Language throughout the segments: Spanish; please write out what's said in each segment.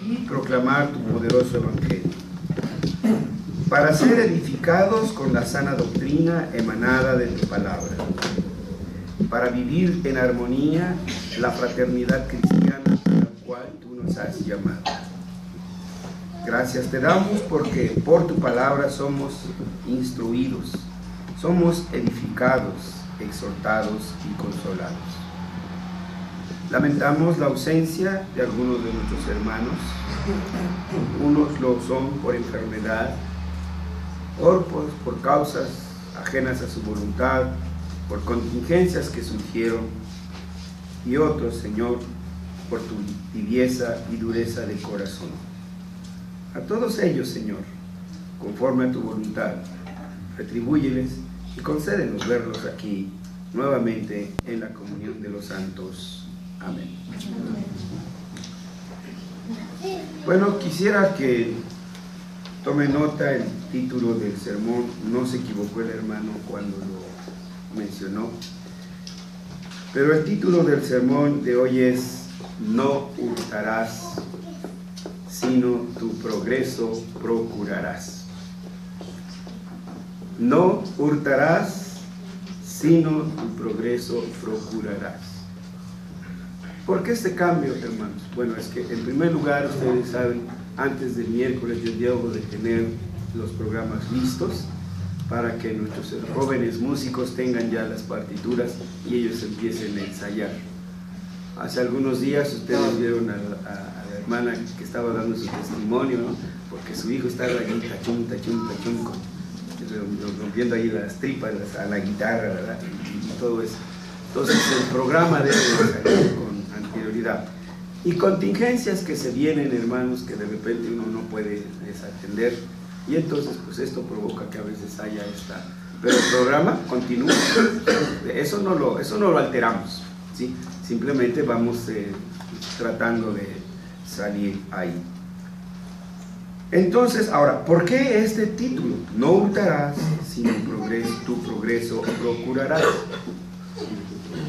y proclamar tu poderoso evangelio, para ser edificados con la sana doctrina emanada de tu palabra, para vivir en armonía la fraternidad cristiana a la cual tú nos has llamado. Gracias te damos porque por tu palabra somos instruidos, somos edificados, exhortados y consolados. Lamentamos la ausencia de algunos de nuestros hermanos. Unos lo son por enfermedad, por causas ajenas a su voluntad, por contingencias que surgieron, y otros, Señor, por tu tibieza y dureza de corazón. A todos ellos, Señor, conforme a tu voluntad, retribúyeles y concédenos verlos aquí nuevamente en la comunión de los santos. Amén. Bueno, quisiera que tome nota el título del sermón. No se equivocó el hermano cuando lo mencionó, pero el título del sermón de hoy es: no hurtarás, sino tu progreso procurarás. No hurtarás, sino tu progreso procurarás. ¿Por qué este cambio, hermanos? Bueno, es que en primer lugar, ustedes saben, antes del miércoles yo debo de tener los programas listos para que nuestros jóvenes músicos tengan ya las partituras y ellos empiecen a ensayar. Hace algunos días ustedes vieron a la hermana que estaba dando su testimonio, ¿no? Porque su hijo estaba allí tachún, rompiendo ahí las tripas a la guitarra, ¿verdad? Y todo eso. Entonces el programa debe salir con anterioridad. Y contingencias que se vienen, hermanos, que de repente uno no puede desatender, y entonces pues esto provoca que a veces haya esta... Pero el programa continúa, eso no lo alteramos, ¿sí? Simplemente vamos tratando de salir ahí. Entonces, ahora, ¿por qué este título? No hurtarás, sino tu progreso procurarás.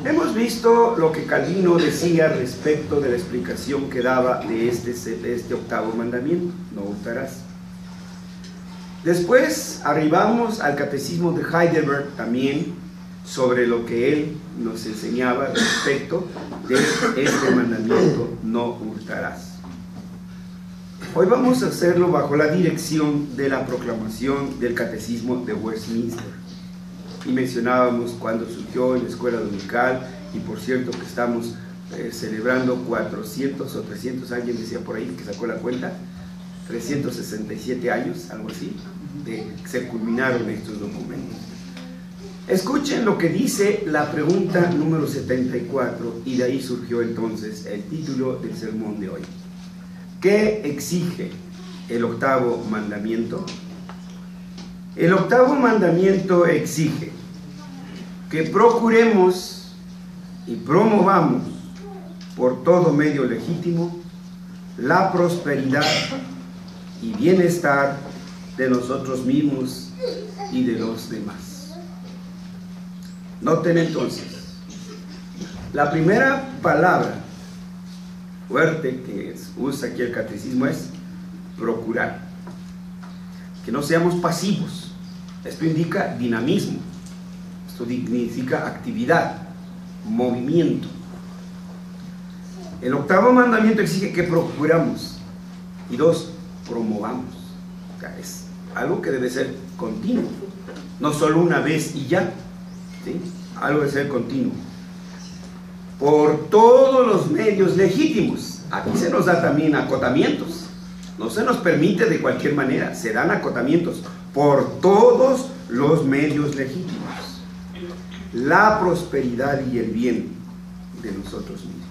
Hemos visto lo que Calvino decía respecto de la explicación que daba de este octavo mandamiento: no hurtarás. Después arribamos al catecismo de Heidelberg también, sobre lo que él nos enseñaba respecto de este mandamiento: no hurtarás. Hoy vamos a hacerlo bajo la dirección de la proclamación del catecismo de Westminster. Y mencionábamos cuando surgió en la escuela dominical, y por cierto que estamos celebrando 400 o 300, alguien decía por ahí que sacó la cuenta, 367 años, algo así, de que se culminaron estos documentos. Escuchen lo que dice la pregunta número 74, y de ahí surgió entonces el título del sermón de hoy. ¿Qué exige el octavo mandamiento? El octavo mandamiento exige que procuremos y promovamos por todo medio legítimo la prosperidad y bienestar de nosotros mismos y de los demás. Noten entonces, la primera palabra fuerte que usa aquí el catecismo es procurar. Que no seamos pasivos. Esto indica dinamismo, esto significa actividad, movimiento. El octavo mandamiento exige que procuramos, y dos, promovamos. O sea, es algo que debe ser continuo, no solo una vez y ya, ¿sí? Algo debe ser continuo. Por todos los medios legítimos. Aquí se nos da también acotamientos. No se nos permite de cualquier manera, se dan acotamientos. Por todos los medios legítimos. La prosperidad y el bien de nosotros mismos.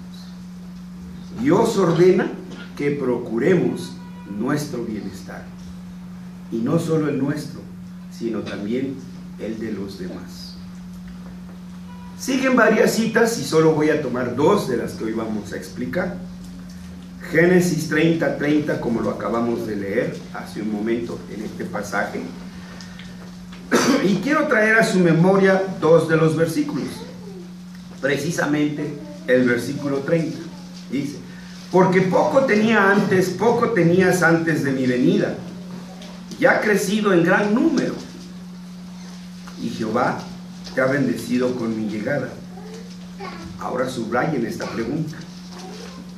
Dios ordena que procuremos nuestro bienestar. Y no solo el nuestro, sino también el de los demás. Siguen varias citas y solo voy a tomar dos de las que hoy vamos a explicar. Génesis 30:30, como lo acabamos de leer hace un momento en este pasaje. Y quiero traer a su memoria dos de los versículos. Precisamente el versículo 30. Dice: porque poco tenías antes de mi venida, y ha crecido en gran número, y Jehová te ha bendecido con mi llegada. Ahora subrayen esta pregunta.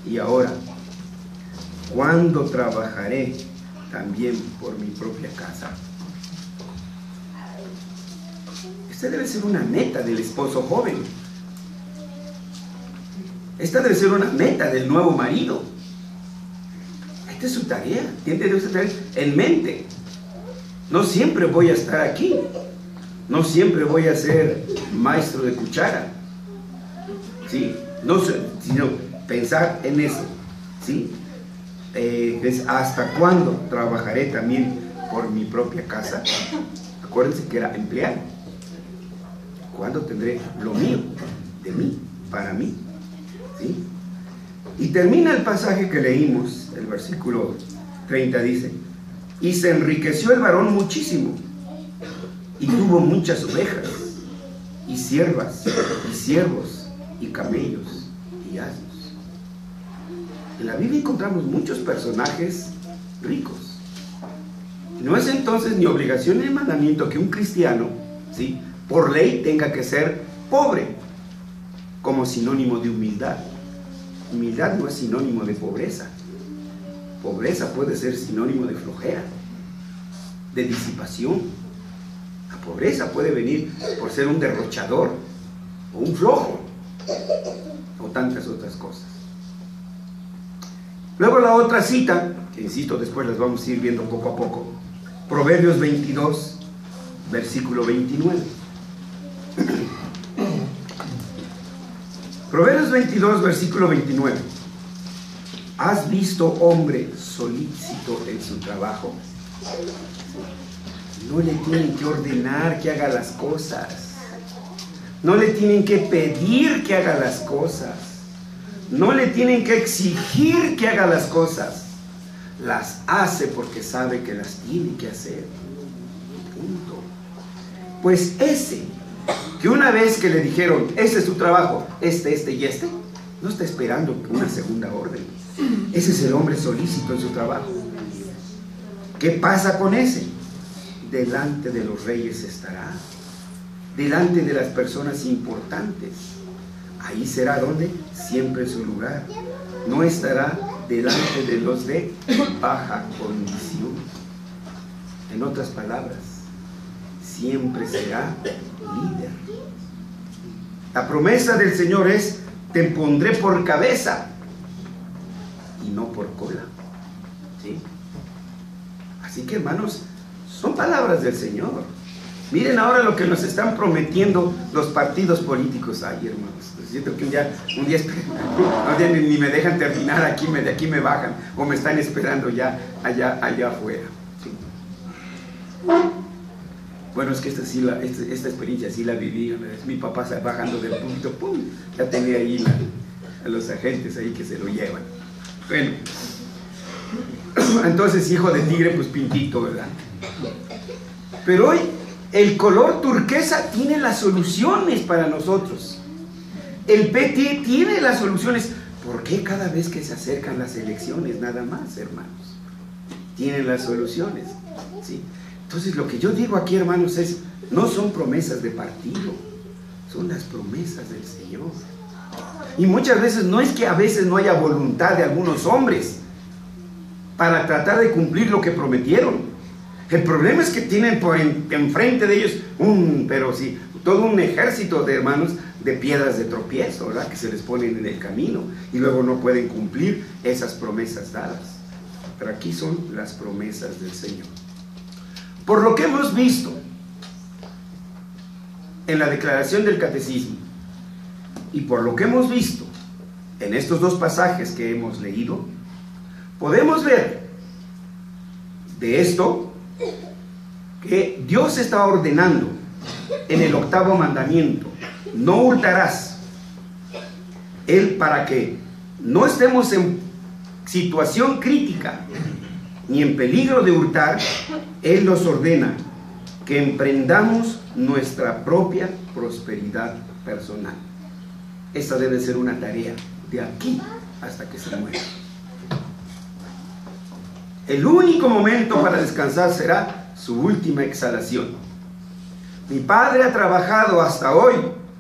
Y ahora, ¿cuándo trabajaré también por mi propia casa? Esta debe ser una meta del esposo joven. Esta debe ser una meta del nuevo marido. Esta es su tarea. Tiene que tener en mente. No siempre voy a estar aquí. No siempre voy a ser maestro de cuchara. ¿Sí? No, sino pensar en eso. ¿Sí? ¿Hasta cuándo trabajaré también por mi propia casa? Acuérdense que era empleado. ¿Cuándo tendré lo mío, de mí, para mí? ¿Sí? Y termina el pasaje que leímos, el versículo 30 dice: y se enriqueció el varón muchísimo, y tuvo muchas ovejas, y siervas, y siervos, y camellos, y asnos. En la Biblia encontramos muchos personajes ricos. No es entonces ni obligación ni mandamiento que un cristiano, ¿sí?, por ley tenga que ser pobre, como sinónimo de humildad. Humildad no es sinónimo de pobreza. Pobreza puede ser sinónimo de flojera, de disipación. La pobreza puede venir por ser un derrochador, o un flojo, o tantas otras cosas. Luego la otra cita, que insisto, después las vamos a ir viendo poco a poco. Proverbios 22, versículo 29. Proverbios 22, versículo 29. ¿Has visto hombre solícito en su trabajo? No le tienen que ordenar que haga las cosas. No le tienen que pedir que haga las cosas. No le tienen que exigir que haga las cosas. Las hace porque sabe que las tiene que hacer. Punto. Pues ese, que una vez que le dijeron, ese es tu trabajo, este y este, no está esperando una segunda orden. Ese es el hombre solícito en su trabajo. ¿Qué pasa con ese? Delante de los reyes estará, delante de las personas importantes. Ahí será donde siempre en su lugar. No estará delante de los de baja condición. En otras palabras, siempre será líder. La promesa del Señor es: te pondré por cabeza y no por cola. ¿Sí? Así que, hermanos, son palabras del Señor. Miren ahora lo que nos están prometiendo los partidos políticos. Ay, hermanos, siento que un día ni me dejan terminar aquí, de aquí me bajan, o me están esperando ya allá afuera. ¿Sí? Bueno, es que esta experiencia sí la viví. Mi papá bajando del punto, ¡pum!, ya tenía ahí a los agentes ahí que se lo llevan. Bueno, entonces, hijo de tigre, pues pintito, ¿verdad? Pero hoy el color turquesa tiene las soluciones para nosotros. El PT tiene las soluciones. ¿Por qué cada vez que se acercan las elecciones? Nada más, hermanos. Tienen las soluciones. ¿Sí? Entonces, lo que yo digo aquí, hermanos, no son promesas de partido, son las promesas del Señor. Y muchas veces no es que a veces no haya voluntad de algunos hombres para tratar de cumplir lo que prometieron. El problema es que tienen enfrente de ellos todo un ejército de hermanos de piedras de tropiezo, ¿verdad?, que se les ponen en el camino y luego no pueden cumplir esas promesas dadas. Pero aquí son las promesas del Señor. Por lo que hemos visto en la declaración del catecismo y por lo que hemos visto en estos dos pasajes que hemos leído, podemos ver de esto que Dios está ordenando en el 8º mandamiento: no hurtarás. Él, para que no estemos en situación crítica ni en peligro de hurtar, Él nos ordena que emprendamos nuestra propia prosperidad personal. Esta debe ser una tarea de aquí hasta que se muera. El único momento para descansar será su última exhalación. Mi padre ha trabajado hasta hoy,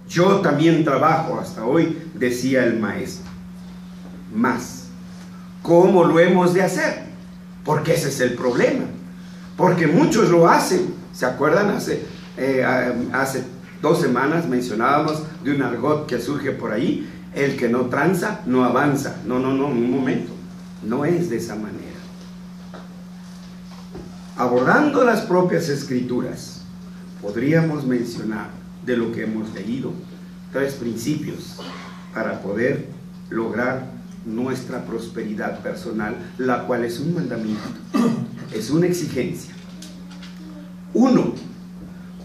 yo también trabajo hasta hoy, decía el maestro. Más, ¿cómo lo hemos de hacer? Porque ese es el problema. Porque muchos lo hacen. ¿Se acuerdan? Hace 2 semanas mencionábamos de un argot que surge por ahí: el que no tranza, no avanza. No, un momento. No es de esa manera. Abordando las propias escrituras, podríamos mencionar de lo que hemos leído 3 principios para poder lograr nuestra prosperidad personal, la cual es un mandamiento, es una exigencia. 1,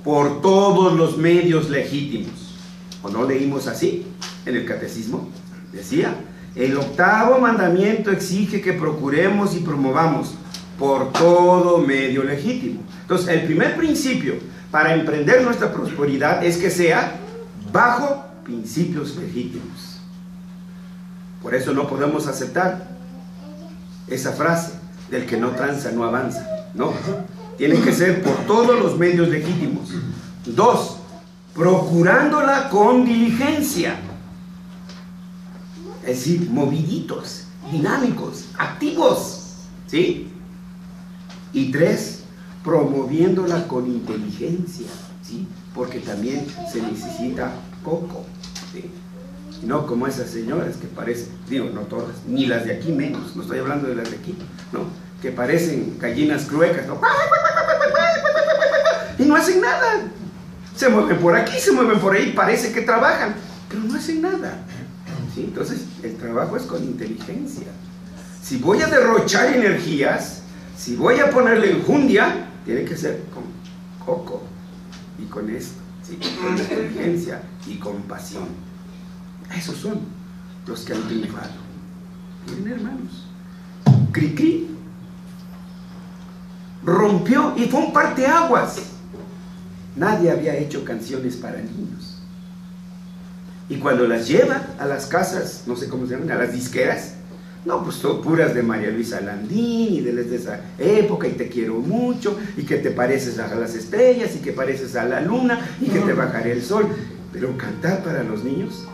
por todos los medios legítimos. ¿O no leímos así en el catecismo? Decía, el 8º mandamiento exige que procuremos y promovamos por todo medio legítimo. Entonces, el primer principio para emprender nuestra prosperidad es que sea bajo principios legítimos. Por eso no podemos aceptar esa frase del que no tranza, no avanza. No, tiene que ser por todos los medios legítimos. 2, procurándola con diligencia. Es decir, moviditos, dinámicos, activos, ¿sí? Y 3, promoviéndola con inteligencia, ¿sí? Porque también se necesita coco, ¿sí? No como esas señoras que parecen, digo, no todas, ni las de aquí menos, no estoy hablando de las de aquí, ¿no? Que parecen gallinas cruecas, ¿no? Y no hacen nada. Se mueven por aquí, se mueven por ahí, parece que trabajan, pero no hacen nada, ¿sí? Entonces, el trabajo es con inteligencia. Si voy a derrochar energías, si voy a ponerle enjundia, tiene que ser con coco y con esto, ¿sí? Con inteligencia y con pasión. Esos son los que han triunfado. Miren, hermanos, Cricri rompió y fue un parteaguas. Nadie había hecho canciones para niños. Y cuando las lleva a las casas, no sé cómo se llaman, a las disqueras, no, pues son puras de María Luisa Landín y de esa época, y te quiero mucho, y que te pareces a las estrellas, y que pareces a la luna, y que te bajaré el sol. Pero cantar para los niños,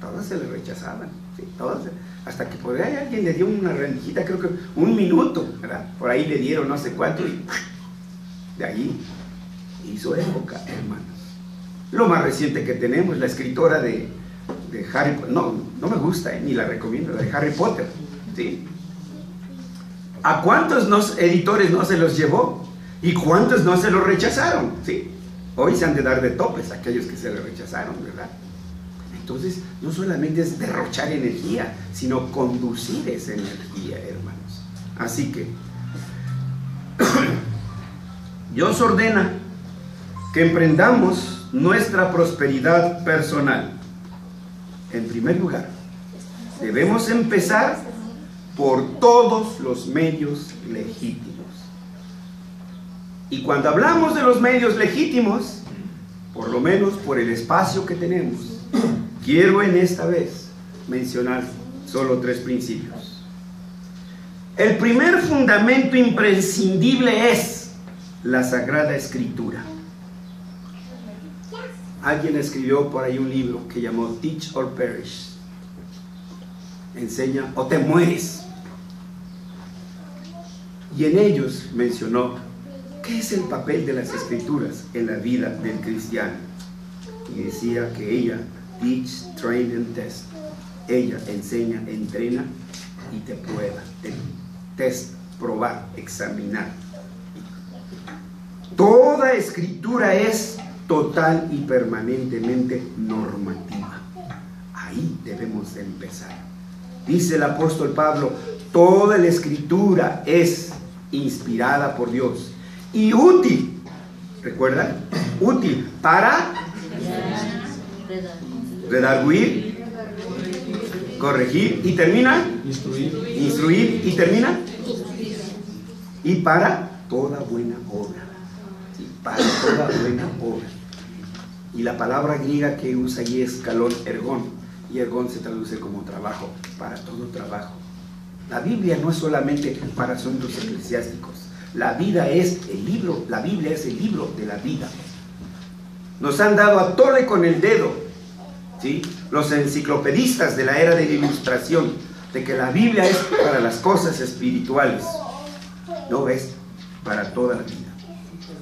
todas se le rechazaban, ¿sí? Todas, hasta que por ahí alguien le dio una rendijita, creo que 1 minuto, ¿verdad? Por ahí le dieron no sé cuánto, y de allí hizo época, hermanos. Lo más reciente que tenemos, la escritora de Harry Potter, no me gusta, ni la recomiendo, la de Harry Potter, ¿sí? ¿A cuántos editores no se los llevó? ¿Y cuántos no se los rechazaron? ¿Sí? Hoy se han de dar de topes aquellos que se les rechazaron, ¿verdad? Entonces, no solamente es derrochar energía, sino conducir esa energía, hermanos. Así que, Dios ordena que emprendamos nuestra prosperidad personal. En primer lugar, debemos empezar por todos los medios legítimos. Y cuando hablamos de los medios legítimos, por lo menos por el espacio que tenemos, quiero en esta vez mencionar solo 3 principios. El primer fundamento imprescindible es la Sagrada Escritura. Alguien escribió por ahí un libro que llamó Teach or Perish. Enseña o te mueres. Y en ellos mencionó qué es el papel de las Escrituras en la vida del cristiano. Y decía que ella, teach, train and test. Ella enseña, entrena y te prueba. Test, probar, examinar. Toda Escritura es total y permanentemente normativa. Ahí debemos de empezar. Dice el apóstol Pablo, toda la Escritura es inspirada por Dios y útil, ¿recuerdan? Útil para redarguir, corregir y termina, instruir y termina, y para toda buena obra. Sí, para toda buena obra. Y la palabra griega que usa allí es kalon, ergón, y ergón se traduce como trabajo, para todo trabajo. La Biblia no es solamente para asuntos eclesiásticos. La Biblia es el libro de la vida. Nos han dado a tole con el dedo, ¿sí?, los enciclopedistas de la era de la Ilustración, de que la Biblia es para las cosas espirituales. No, es para toda la vida.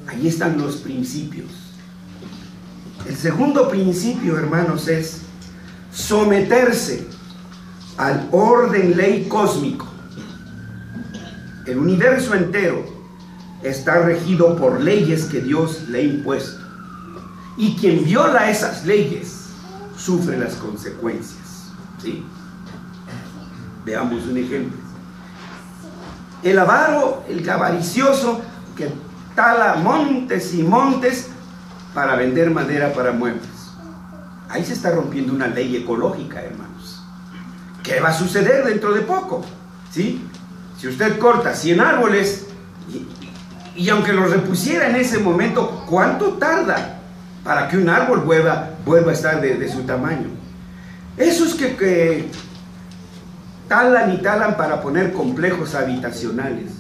Ahí están los principios. El segundo principio, hermanos, es someterse al orden ley cósmico. El universo entero está regido por leyes que Dios le ha impuesto. Y quien viola esas leyes sufre las consecuencias, ¿sí? Veamos un ejemplo. El avaro, el avaricioso, que tala montes y montes para vender madera para muebles. Ahí se está rompiendo una ley ecológica, hermanos. ¿Qué va a suceder dentro de poco? ¿Sí? Si usted corta 100 árboles y aunque los repusiera en ese momento, ¿cuánto tarda para que un árbol vuelva a estar de su tamaño? Esos que talan y talan para poner complejos habitacionales,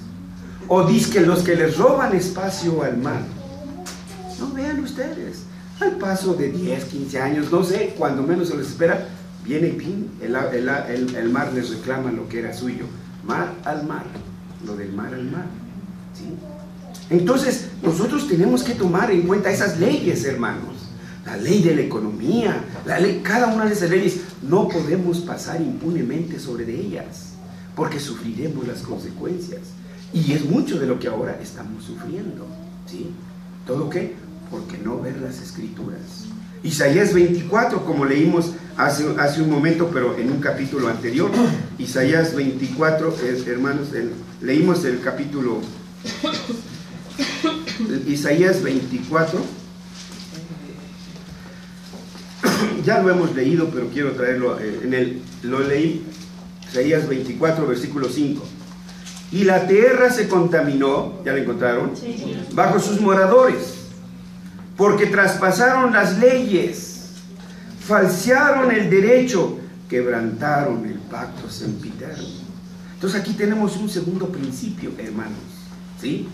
o dizque los que les roban espacio al mar. No, vean ustedes, al paso de 10, 15 años, no sé, cuando menos se les espera, viene y pin, el mar les reclama lo que era suyo. Mar al mar, lo del mar al mar, ¿sí? Entonces nosotros tenemos que tomar en cuenta esas leyes, hermanos. La ley de la economía, cada una de esas leyes, no podemos pasar impunemente sobre de ellas, porque sufriremos las consecuencias. Y es mucho de lo que ahora estamos sufriendo, ¿sí? ¿Todo qué? Porque no ver las Escrituras. Isaías 24, como leímos hace un momento, pero en un capítulo anterior. Isaías 24, hermanos, leímos el capítulo Isaías 24. Ya lo hemos leído, pero quiero traerlo, lo leí, Isaías 24, versículo 5. Y la tierra se contaminó, ¿ya la encontraron? Sí. Bajo sus moradores, porque traspasaron las leyes, falsearon el derecho, quebrantaron el pacto sempiterno. Entonces aquí tenemos un segundo principio, hermanos, ¿sí?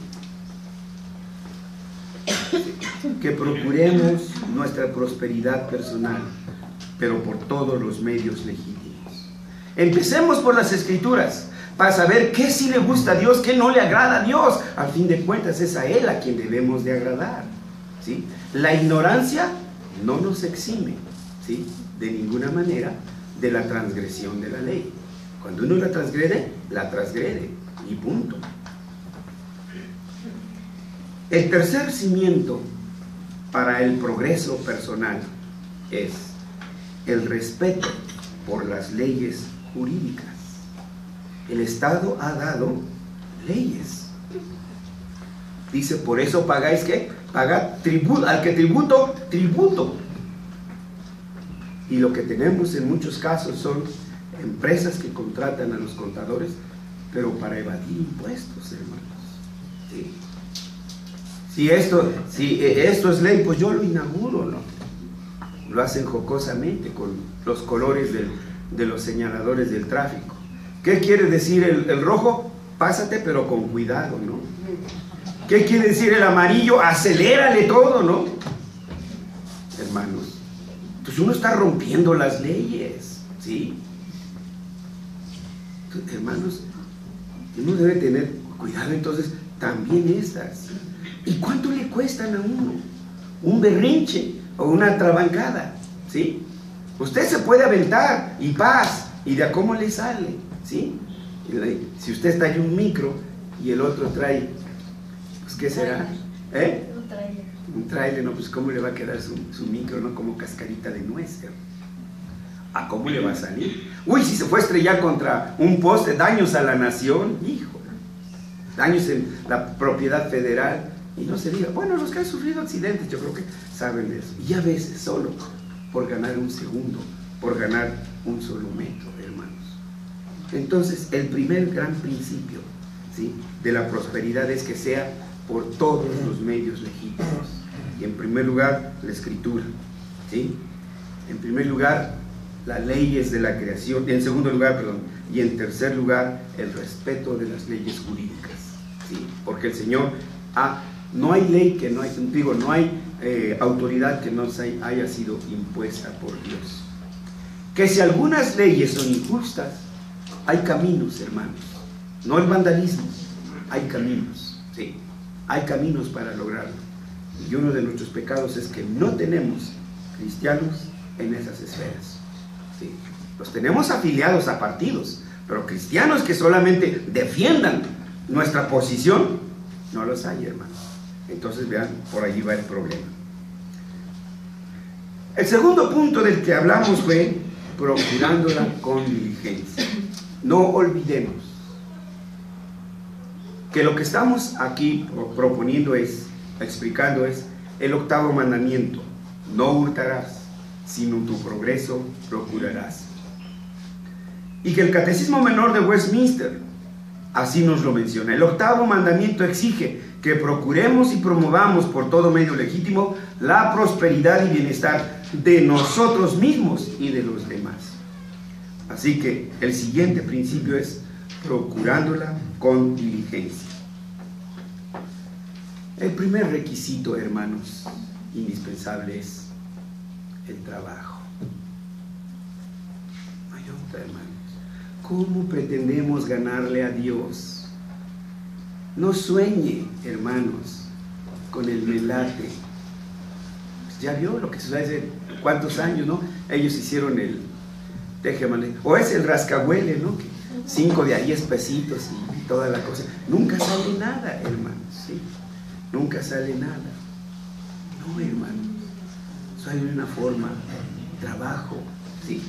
Que procuremos nuestra prosperidad personal, pero por todos los medios legítimos. Empecemos por las Escrituras, para saber qué sí le gusta a Dios, qué no le agrada a Dios. Al fin de cuentas es a Él a quien debemos de agradar, ¿sí? La ignorancia no nos exime, ¿sí?, de ninguna manera de la transgresión de la ley. Cuando uno la transgrede y punto. El tercer cimiento para el progreso personal es el respeto por las leyes jurídicas. El Estado ha dado leyes. Dice, por eso pagáis, ¿qué? Pagad tributo, al que tributo. Y lo que tenemos en muchos casos son empresas que contratan a los contadores, pero para evadir impuestos, hermanos. ¿Sí? Si esto es ley, pues yo lo inauguro, ¿no? Lo hacen jocosamente con los colores de los señaladores del tráfico. ¿Qué quiere decir el rojo? Pásate, pero con cuidado, ¿no? ¿Qué quiere decir el amarillo? Acelérale todo, ¿no? Hermanos, entonces uno está rompiendo las leyes, ¿sí? Entonces, hermanos, uno debe tener cuidado entonces también estas. ¿Y cuánto le cuestan a uno? Un berrinche o una trabancada, ¿sí? Usted se puede aventar y paz, y de a cómo le sale, ¿sí? Si usted está en un micro y el otro trae, pues ¿qué será? Un trailer, no, pues ¿cómo le va a quedar su micro, no? Como cascarita de nuez, ¿eh? ¿A cómo le va a salir? Uy, si se fue a estrellar contra un poste, daños a la nación, hijo, daños en la propiedad federal. Y no se diga, bueno, los que han sufrido accidentes, yo creo que saben de eso. Y a veces solo por ganar un segundo, por ganar un solo metro, hermanos. Entonces, el primer gran principio, ¿sí?, de la prosperidad es que sea por todos los medios legítimos. Y en primer lugar, la Escritura, ¿sí? En primer lugar, las leyes de la creación. En segundo lugar, Y en tercer lugar, el respeto de las leyes jurídicas, ¿sí? Porque el Señor no hay ley que no hay, digo, no hay autoridad que no haya sido impuesta por Dios. Que si algunas leyes son injustas, hay caminos, hermanos. No el vandalismo, hay caminos, ¿sí? Hay caminos para lograrlo. Y uno de nuestros pecados es que no tenemos cristianos en esas esferas, ¿sí? Los tenemos afiliados a partidos, pero cristianos que solamente defiendan nuestra posición, no los hay, hermanos. Entonces vean, por allí va el problema. El segundo punto del que hablamos fue procurándola con diligencia. No olvidemos que lo que estamos aquí proponiendo explicando es el octavo mandamiento: no hurtarás, sino tu progreso procurarás. Y que el Catecismo Menor de Westminster así nos lo menciona. El octavo mandamiento exige que procuremos y promovamos por todo medio legítimo la prosperidad y bienestar de nosotros mismos y de los demás. Así que el siguiente principio es procurándola con diligencia. El primer requisito, hermanos, indispensable es el trabajo. No hay otra, hermanos. ¿Cómo pretendemos ganarle a Dios? No sueñe, hermanos, con el melate. Pues ya vio lo que sucede hace cuántos años, ¿no? Ellos hicieron el tejemaneje, o es el rascahuele, ¿no? 5 de a 10 pesitos y toda la cosa. Nunca sale nada, hermanos, ¿sí? Nunca sale nada. No, hermanos. Eso hay una forma, trabajo, ¿sí?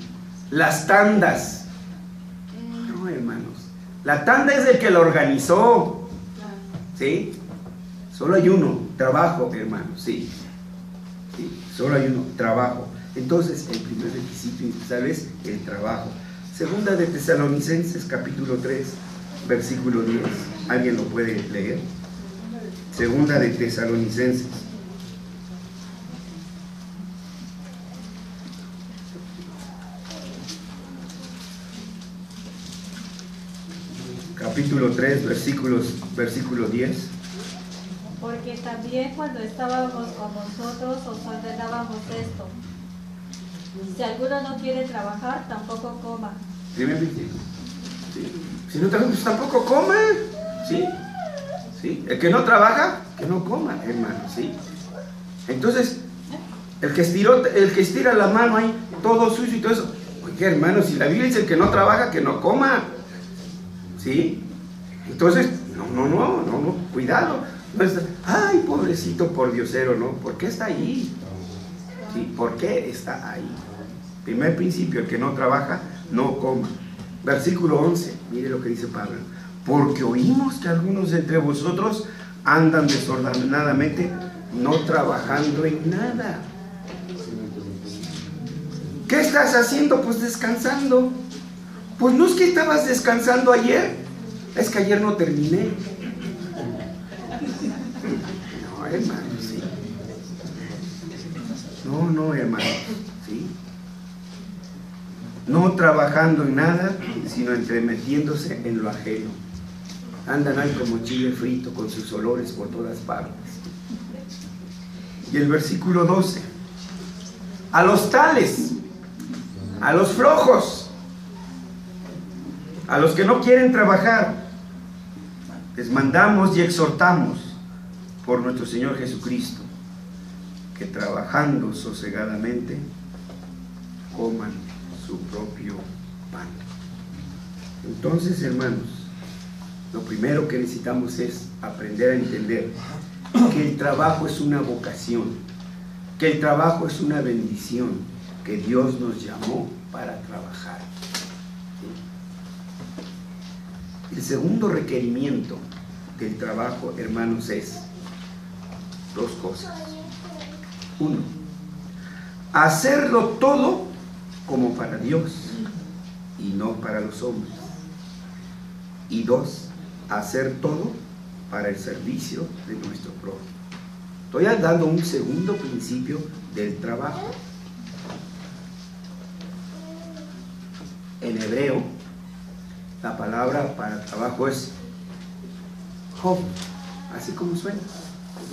Las tandas. No, hermanos. La tanda es el que la organizó, ¿sí? Solo hay uno, trabajo, hermanos, sí. Sí, solo hay uno, trabajo. Entonces, el primer requisito indispensable es el trabajo. Segunda de Tesalonicenses, capítulo 3, versículo 10. ¿Alguien lo puede leer? Segunda de Tesalonicenses. Capítulo 3, versículo 10. Porque también cuando estábamos con vosotros os ordenábamos esto: si alguno no quiere trabajar, tampoco coma. ¿Sí? Si no trabaja, pues tampoco coma, ¿sí? ¿Sí? El que no trabaja, que no coma, hermano, ¿sí? Entonces, el que estira la mano ahí, todo sucio y todo eso. Oye, hermano, si la Biblia dice el que no trabaja, que no coma, ¿sí? Entonces, no, cuidado. No es, ay, pobrecito por diosero, ¿no? ¿Por qué está ahí? ¿Sí? ¿Por qué está ahí? Primer principio, el que no trabaja, no coma. Versículo 11, mire lo que dice Pablo. Porque oímos que algunos de entre vosotros andan desordenadamente, no trabajando en nada. ¿Qué estás haciendo? Pues descansando. Pues no es que estabas descansando ayer, es que ayer no terminé. No, hermano, sí. No, hermano, sí. No trabajando en nada, sino entremetiéndose en lo ajeno. Andan ahí como chile frito con sus olores por todas partes. Y el versículo 12. A los tales, a los flojos, a los que no quieren trabajar, les mandamos y exhortamos por nuestro Señor Jesucristo, que trabajando sosegadamente coman su propio pan. Entonces, hermanos, lo primero que necesitamos es aprender a entender que el trabajo es una vocación, que el trabajo es una bendición, que Dios nos llamó para trabajar. ¿Sí? El segundo requerimiento del trabajo, hermanos, es dos cosas. Uno, hacerlo todo como para Dios y no para los hombres. Y dos, hacer todo para el servicio de nuestro prójimo. Estoy dando un segundo principio del trabajo. En hebreo, La palabra para trabajo es job, así como suena.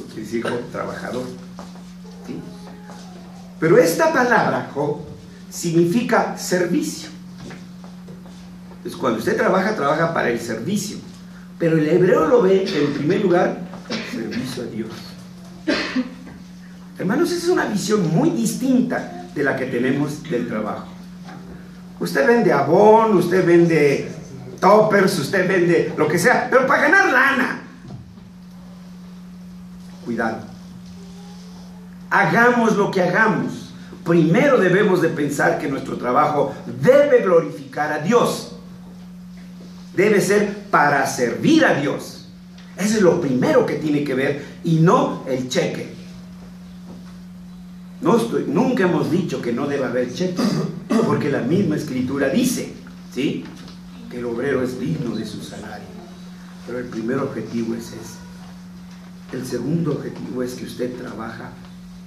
Quiere decir job, trabajador. ¿Sí? Pero esta palabra job significa servicio. Entonces, cuando usted trabaja para el servicio. Pero el hebreo lo ve en primer lugar, servicio a Dios. Hermanos, esa es una visión muy distinta de la que tenemos del trabajo. Usted vende Avon, usted vende toppers, usted vende lo que sea, pero para ganar lana. Cuidado. Hagamos lo que hagamos. Primero debemos de pensar que nuestro trabajo debe glorificar a Dios. Debe ser para servir a Dios. Eso es lo primero que tiene que ver y no el cheque. Nunca hemos dicho que no debe haber cheque, porque la misma escritura dice, ¿sí?, que el obrero es digno de su salario. Pero el primer objetivo es ese. El segundo objetivo es que usted trabaja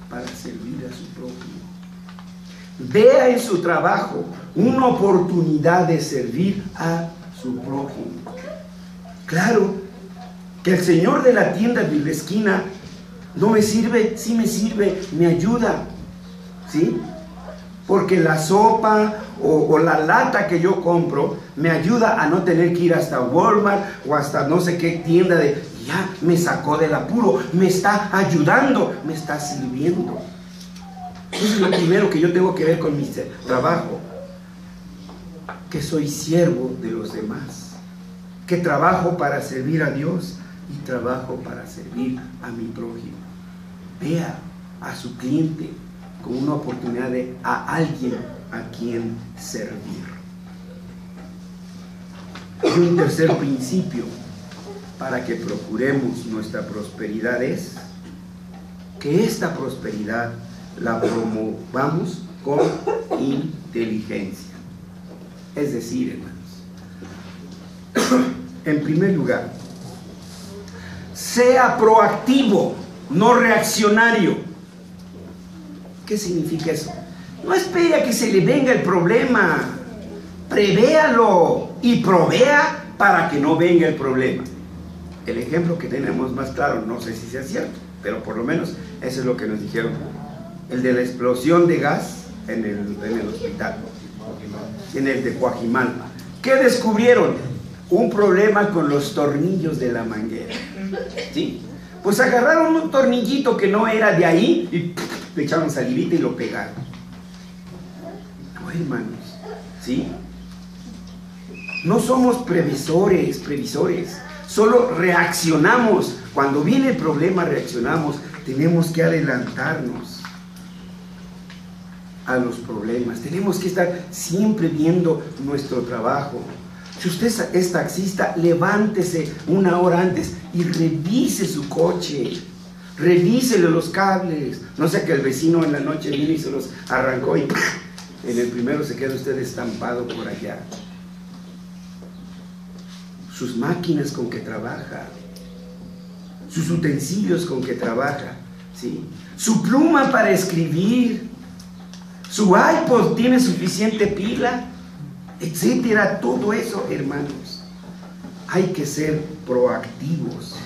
para servir a su prójimo. Vea en su trabajo una oportunidad de servir a su prójimo. Claro que el señor de la tienda de la esquina no me sirve, sí me sirve, me ayuda, ¿sí? Porque la sopa o la lata que yo compro me ayuda a no tener que ir hasta Walmart o hasta no sé qué tienda de... Ya me sacó del apuro, me está ayudando, me está sirviendo. Eso es lo primero que yo tengo que ver con mi trabajo. Que soy siervo de los demás. Que trabajo para servir a Dios y trabajo para servir a mi prójimo. Vea a su cliente como una oportunidad de a alguien a quien servir. Y un tercer principio para que procuremos nuestra prosperidad es que esta prosperidad la promovamos con inteligencia. Es decir, hermanos, en primer lugar, sea proactivo, no reaccionario. ¿Qué significa eso? No espere a que se le venga el problema, prevéalo y provea para que no venga el problema. El ejemplo que tenemos más claro, no sé si sea cierto, pero por lo menos eso es lo que nos dijeron, el de la explosión de gas en el hospital, en el de Coajimalpa. ¿Qué descubrieron? Un problema con los tornillos de la manguera, ¿sí? Pues agarraron un tornillito que no era de ahí y le echaron salivita y lo pegaron. No, hermanos, ¿sí? No somos previsores, solo reaccionamos. Cuando viene el problema reaccionamos. Tenemos que adelantarnos a los problemas. Tenemos que estar siempre viendo nuestro trabajo. Si usted es taxista, levántese una hora antes y revise su coche. Revísele los cables. No sea que el vecino en la noche vino y se los arrancó y en el primero se queda usted estampado por allá. Sus máquinas con que trabaja, sus utensilios con que trabaja, ¿sí? Su pluma para escribir, su iPod tiene suficiente pila, etcétera. Todo eso, hermanos, hay que ser proactivos.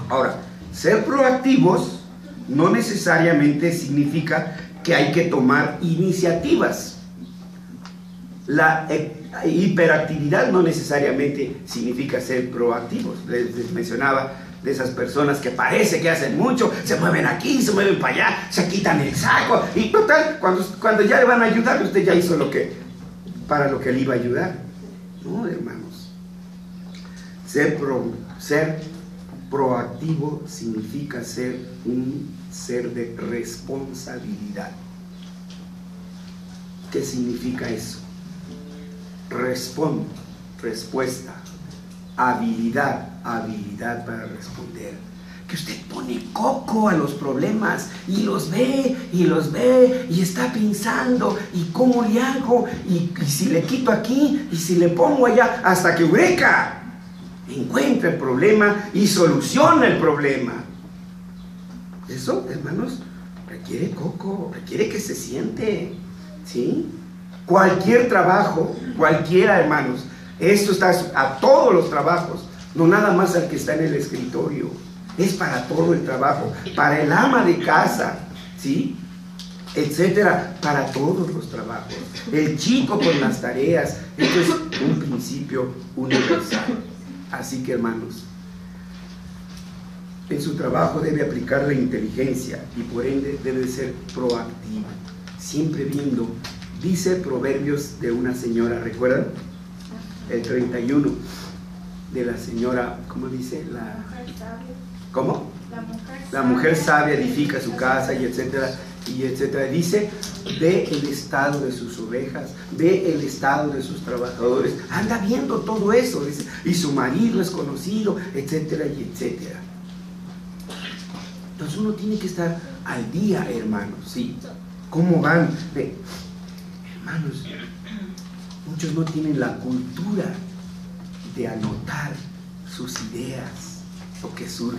Ahora, ser proactivos no necesariamente significa que hay que tomar iniciativas. La hiperactividad no necesariamente significa ser proactivos. Les mencionaba de esas personas que parece que hacen mucho, se mueven aquí, se mueven para allá, se quitan el saco y total, cuando ya le van a ayudar, usted ya hizo para lo que le iba a ayudar. No, hermanos. Ser proactivo significa ser un ser de responsabilidad. ¿Qué significa eso? Respuesta, habilidad para responder. Que usted pone coco a los problemas y los ve y está pensando y cómo le hago y si le quito aquí y si le pongo allá, hasta que eureka, encuentra el problema y soluciona el problema. Eso, hermanos, requiere coco, requiere que se siente, ¿sí? Cualquier trabajo, cualquiera, hermanos, Esto está a todos los trabajos, no nada más al que está en el escritorio. Es para todo el trabajo, para el ama de casa, ¿sí? Etcétera, para todos los trabajos. El chico con las tareas, esto es un principio universal. Así que, hermanos, en su trabajo debe aplicar la inteligencia y por ende debe ser proactivo, siempre viendo. Dice Proverbios de una señora, ¿recuerdan? El 31 de la señora, ¿cómo dice? ¿Cómo? La mujer sabia edifica su casa y etcétera, y etcétera. Dice, ve el estado de sus ovejas, ve el estado de sus trabajadores, anda viendo todo eso, dice, y su marido es conocido, etcétera y etcétera. Entonces uno tiene que estar al día, hermanos, ¿sí? ¿Cómo van? Hermanos, muchos no tienen la cultura de anotar sus ideas, lo que surge,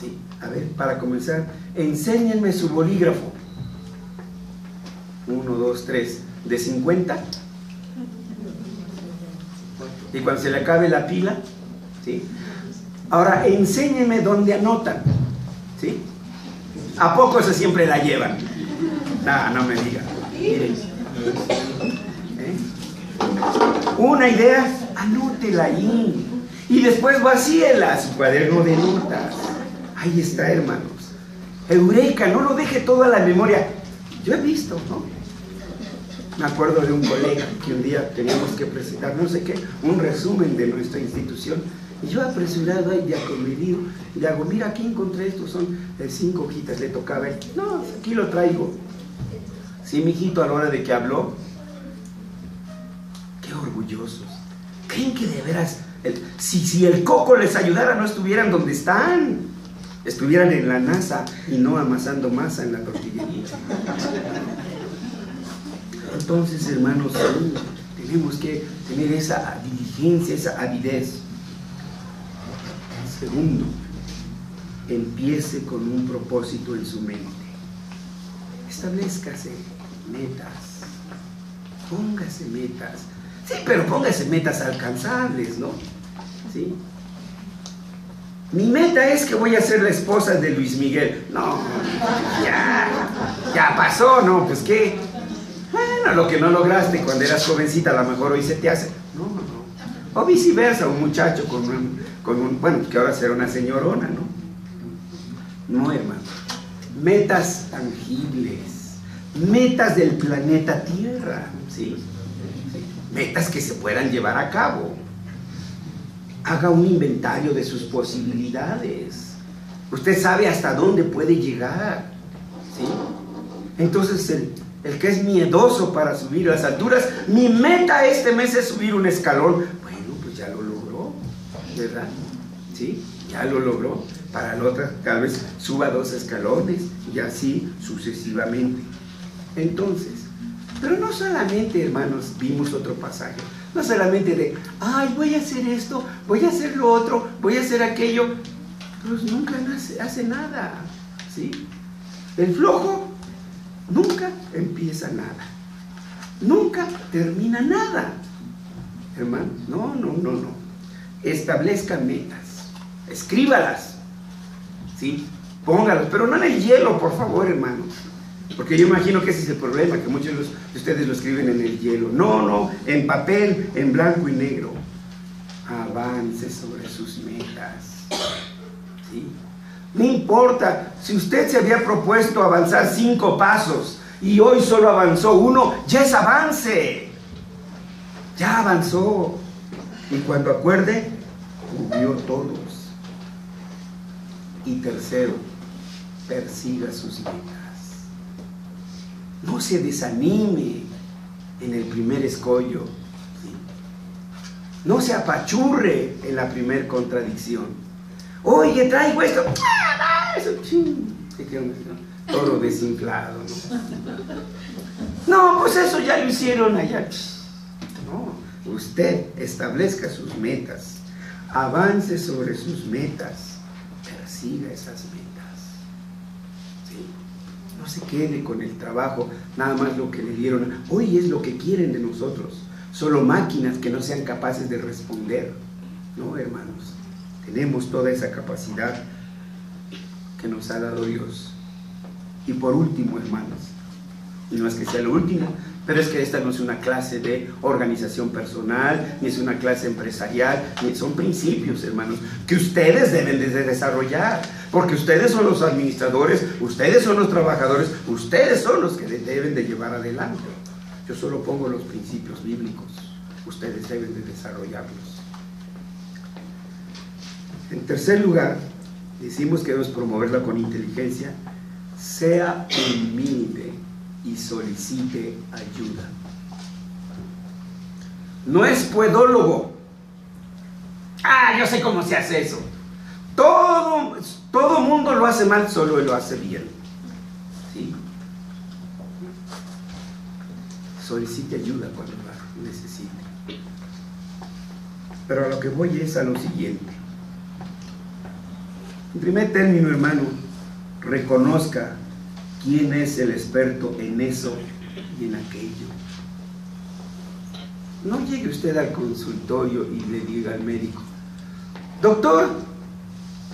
¿sí? A ver, para comenzar, enséñenme su bolígrafo. 1, 2, 3, de 50. Y cuando se le acabe la pila, ¿sí? Ahora, enséñenme dónde anotan, ¿sí? ¿A poco eso siempre la llevan? No me digan. Miren. Una idea, anótela ahí. Y después vacíela su cuaderno de notas. Ahí está, hermanos. Eureka, no lo deje todo a la memoria. Yo he visto, ¿no? Me acuerdo de un colega que un día teníamos que presentar, no sé qué, un resumen de nuestra institución. Y yo apresurado ahí, ya comedido, le hago, mira, aquí encontré esto, son 5 hojitas, le tocaba él. No, aquí lo traigo. Sí, mijito, a la hora de que habló, qué orgullosos. ¿Creen que de veras, si el coco les ayudara, no estuvieran donde están? Estuvieran en la NASA y no amasando masa en la tortillería. Entonces, hermanos, tenemos que tener esa diligencia, esa avidez. Segundo, empiece con un propósito en su mente. Establezcase metas. Póngase metas. Sí, pero póngase metas alcanzables, ¿no? ¿Sí? Mi meta es que voy a ser la esposa de Luis Miguel. No, ya pasó, ¿no? Pues qué. Bueno, lo que no lograste cuando eras jovencita, a lo mejor hoy se te hace. No. O viceversa, un muchacho con un bueno, que ahora será una señorona, ¿no? No, hermano. Metas tangibles, metas del planeta Tierra, ¿sí? Metas que se puedan llevar a cabo. Haga un inventario de sus posibilidades. Usted sabe hasta dónde puede llegar, ¿sí? Entonces el que es miedoso para subir las alturas, mi meta este mes es subir un escalón. Bueno, pues ya lo logró, ¿verdad? ¿Sí? Ya lo logró. Para la otra, tal vez suba 2 escalones y así sucesivamente. Entonces, pero no solamente, hermanos, vimos otro pasaje, no solamente de, ay, voy a hacer esto, voy a hacer lo otro, voy a hacer aquello, pues nunca hace nada, ¿sí? El flojo nunca empieza nada, nunca termina nada, hermano. No. Establezca metas, escríbalas, ¿sí? Póngalas, pero no en el hielo, por favor, hermanos. Porque yo imagino que ese es el problema, que muchos de ustedes lo escriben en el hielo. No, en papel, en blanco y negro. Avance sobre sus metas, ¿sí? No importa, si usted se había propuesto avanzar 5 pasos y hoy solo avanzó 1, ya es avance. Ya avanzó. Y cuando acuerde, cubrió todos. Y tercero, persiga sus metas. No se desanime en el primer escollo, ¿sí? No se apachurre en la primer contradicción. Oye, traigo esto. Todo desinflado, ¿no? No, pues eso ya lo hicieron allá. No, usted establezca sus metas, avance sobre sus metas, persiga esas metas, ¿sí? No se quede con el trabajo, nada más lo que le dieron. Hoy es lo que quieren de nosotros. solo máquinas que no sean capaces de responder. No, hermanos, tenemos toda esa capacidad que nos ha dado Dios. Y por último, hermanos, y no es que sea lo último, pero es que esta no es una clase de organización personal, ni es una clase empresarial, ni son principios, hermanos, que ustedes deben de desarrollar, porque ustedes son los administradores, ustedes son los trabajadores, ustedes son los que deben de llevar adelante. Yo solo pongo los principios bíblicos, ustedes deben de desarrollarlos. En tercer lugar, decimos que debemos promoverla con inteligencia. Sea humilde y solicite ayuda. No es puedólogo. Yo sé cómo se hace eso. Todo mundo lo hace mal, solo él lo hace bien. ¿Sí? Solicite ayuda cuando la necesite. Pero a lo que voy es a lo siguiente. En primer término, hermano, reconozca quién es el experto en eso y en aquello. No llegue usted al consultorio y le diga al médico: doctor,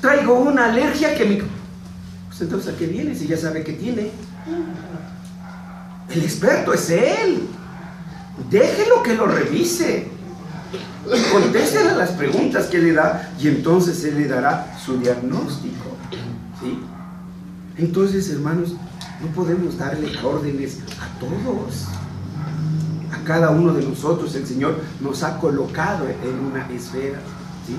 traigo una alergia que me... Pues entonces, ¿a qué viene si ya sabe que tiene? El experto es él. Déjelo que lo revise. Contéstele a las preguntas que le da y entonces él le dará su diagnóstico. ¿Sí? Entonces, hermanos, no podemos darle órdenes a todos. A cada uno de nosotros el Señor nos ha colocado en una esfera. ¿Sí?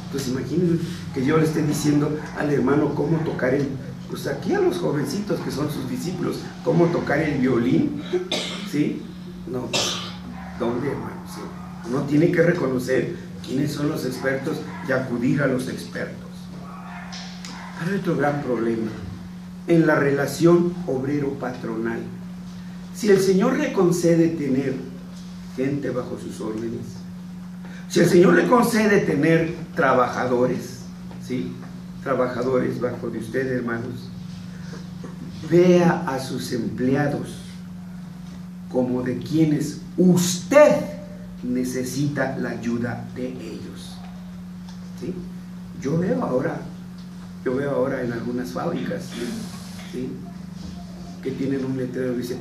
Entonces imaginen que yo le esté diciendo al hermano cómo tocar pues aquí a los jovencitos que son sus discípulos, cómo tocar el violín. ¿Sí? No. ¿Dónde, hermano? ¿Sí? Uno tiene que reconocer quiénes son los expertos y acudir a los expertos. Hay otro gran problema en la relación obrero-patronal. Si el Señor le concede tener gente bajo sus órdenes, si el Señor le concede tener trabajadores, ¿sí? Trabajadores bajo de usted, hermanos, vea a sus empleados como de quienes usted necesita la ayuda de ellos. ¿Sí? Yo veo ahora en algunas fábricas, ¿sí?, que tienen un letrero que dice: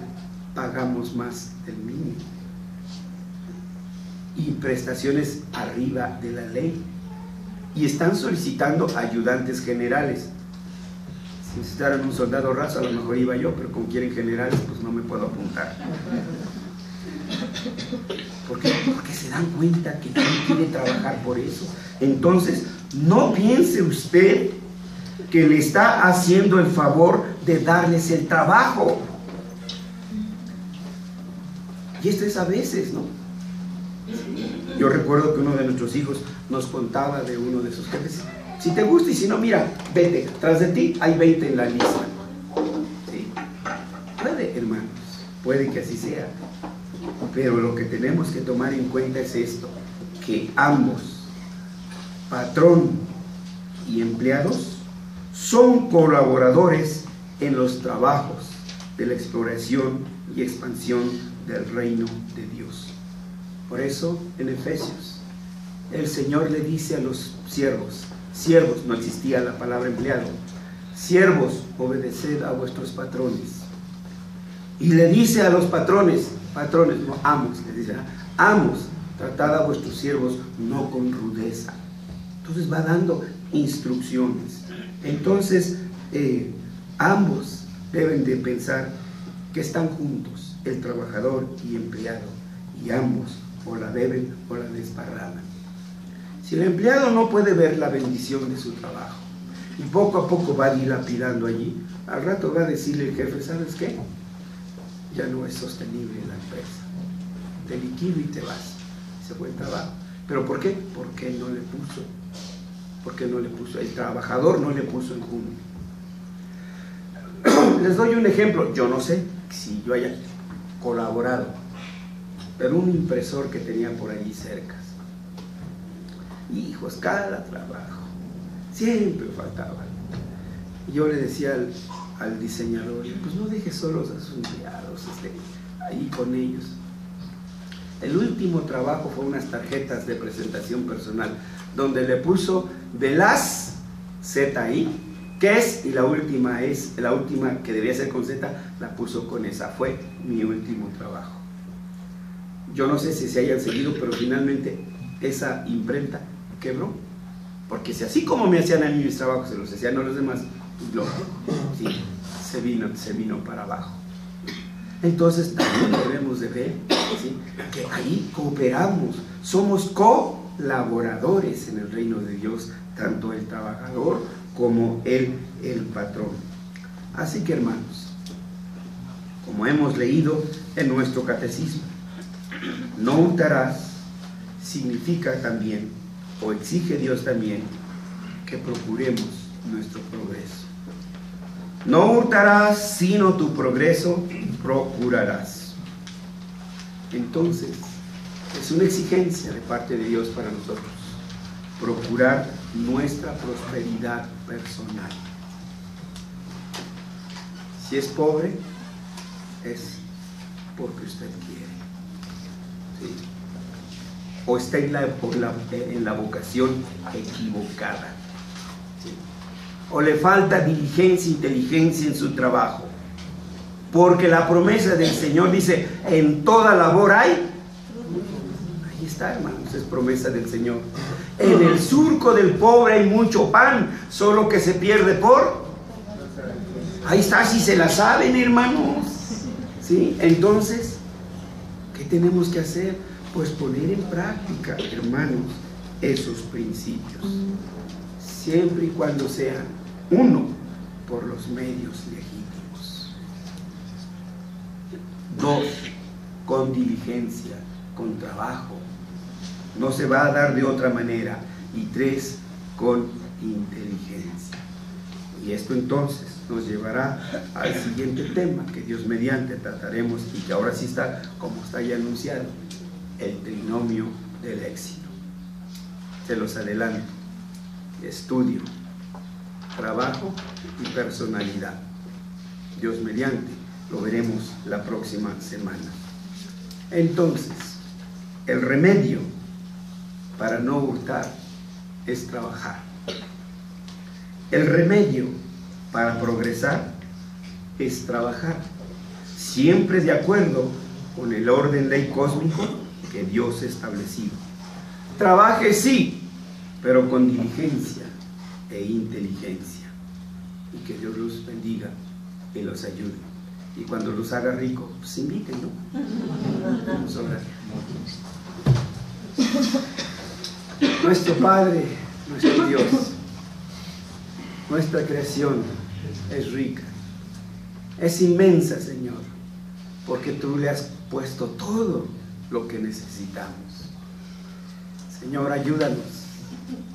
pagamos más del mínimo y prestaciones arriba de la ley, y están solicitando ayudantes generales. Si necesitaran un soldado raso, a lo mejor iba yo, pero como quieren generales, pues no me puedo apuntar. ¿Por qué? Porque se dan cuenta que no quiere trabajar por eso. Entonces, no piense usted que le está haciendo el favor de darles el trabajo. Y esto es a veces, ¿no? Yo recuerdo que uno de nuestros hijos nos contaba de uno de sus jefes: si te gusta, y si no, mira, vete, tras de ti hay 20 en la lista. ¿Sí? Puede, hermanos, puede que así sea. Pero lo que tenemos que tomar en cuenta es esto: que ambos, patrón y empleados, son colaboradores en los trabajos de la exploración y expansión del reino de Dios. Por eso, en Efesios, el Señor le dice a los siervos, no existía la palabra empleado, siervos, obedeced a vuestros patrones. Y le dice a los patrones, no, amos, les dice: amos, tratad a vuestros siervos no con rudeza. Entonces va dando instrucciones. Entonces, ambos deben de pensar que están juntos, el trabajador y empleado, y ambos o la beben o la desparraman. Si el empleado no puede ver la bendición de su trabajo y poco a poco va dilapidando allí, al rato va a decirle el jefe: ¿sabes qué? Ya no es sostenible la empresa, te liquido y te vas. Se fue el trabajo. ¿Pero por qué? Porque él no le puso. Porque no le puso, el trabajador no le puso en junio. Les doy un ejemplo. Yo no sé si yo haya colaborado, pero un impresor que tenía por allí cerca, hijos, cada trabajo siempre faltaba. Y yo le decía al diseñador: pues no deje solos a sus empleados, ahí con ellos. El último trabajo fue unas tarjetas de presentación personal, donde le puso de las Z ahí, que es, y la última que debía ser con Z, la puso con esa. Fue mi último trabajo. Yo no sé si se hayan seguido, pero finalmente esa imprenta quebró. Porque si así como me hacían a mí mis trabajos, se los hacían a los demás, sí, se vino para abajo. Entonces también debemos de ver, ¿sí?, que ahí cooperamos, somos colaboradores en el reino de Dios, tanto el trabajador como el patrón. Así que, hermanos, como hemos leído en nuestro catecismo, no hurtarás significa también, o exige Dios también, que procuremos nuestro progreso. No hurtarás, sino tu progreso procurarás. Entonces, es una exigencia de parte de Dios para nosotros, procurar nuestra prosperidad personal. Si es pobre, es porque usted quiere, ¿sí?, o está en la vocación equivocada, ¿sí?, o le falta diligencia, inteligencia en su trabajo, porque la promesa del Señor dice: en toda labor hay. Ahí está, hermanos, es promesa del Señor. En el surco del pobre hay mucho pan, solo que se pierde por. Ahí está, si se la saben, hermanos, ¿sí? Entonces, ¿qué tenemos que hacer? Pues poner en práctica, hermanos, esos principios, siempre y cuando sean, uno, por los medios legítimos; dos, con diligencia, con trabajo, no se va a dar de otra manera; y tres, con inteligencia. Y esto entonces nos llevará al siguiente tema que Dios mediante trataremos, y que ahora sí está, como está ya anunciado, el trinomio del éxito. Se los adelanto: estudio, trabajo y personalidad. Dios mediante lo veremos la próxima semana. Entonces, el remedio para no hurtar es trabajar. El remedio para progresar es trabajar, siempre de acuerdo con el orden ley cósmico que Dios ha establecido. Trabaje, sí, pero con diligencia e inteligencia. Y que Dios los bendiga y los ayude. Y cuando los haga rico, pues invítenlo. Vamos a orar. Nuestro Padre, nuestro Dios, nuestra creación es rica, es inmensa, Señor, porque tú le has puesto todo lo que necesitamos. Señor, ayúdanos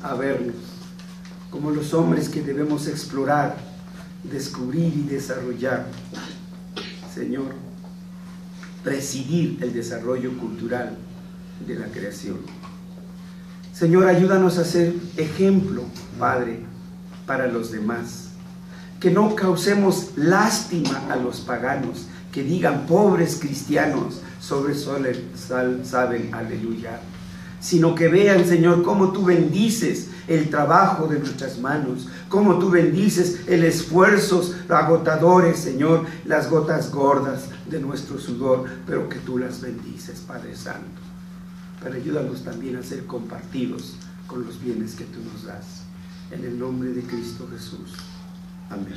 a vernos como los hombres que debemos explorar, descubrir y desarrollar. Señor, presidir el desarrollo cultural de la creación. Señor, ayúdanos a ser ejemplo, Padre, para los demás. Que no causemos lástima a los paganos, que digan: pobres cristianos, sobre saben aleluya. Sino que vean, Señor, cómo tú bendices el trabajo de nuestras manos, cómo tú bendices el esfuerzo agotadores, Señor, las gotas gordas de nuestro sudor, pero que tú las bendices, Padre Santo. Pero ayúdanos también a ser compartidos con los bienes que tú nos das. En el nombre de Cristo Jesús. Amén.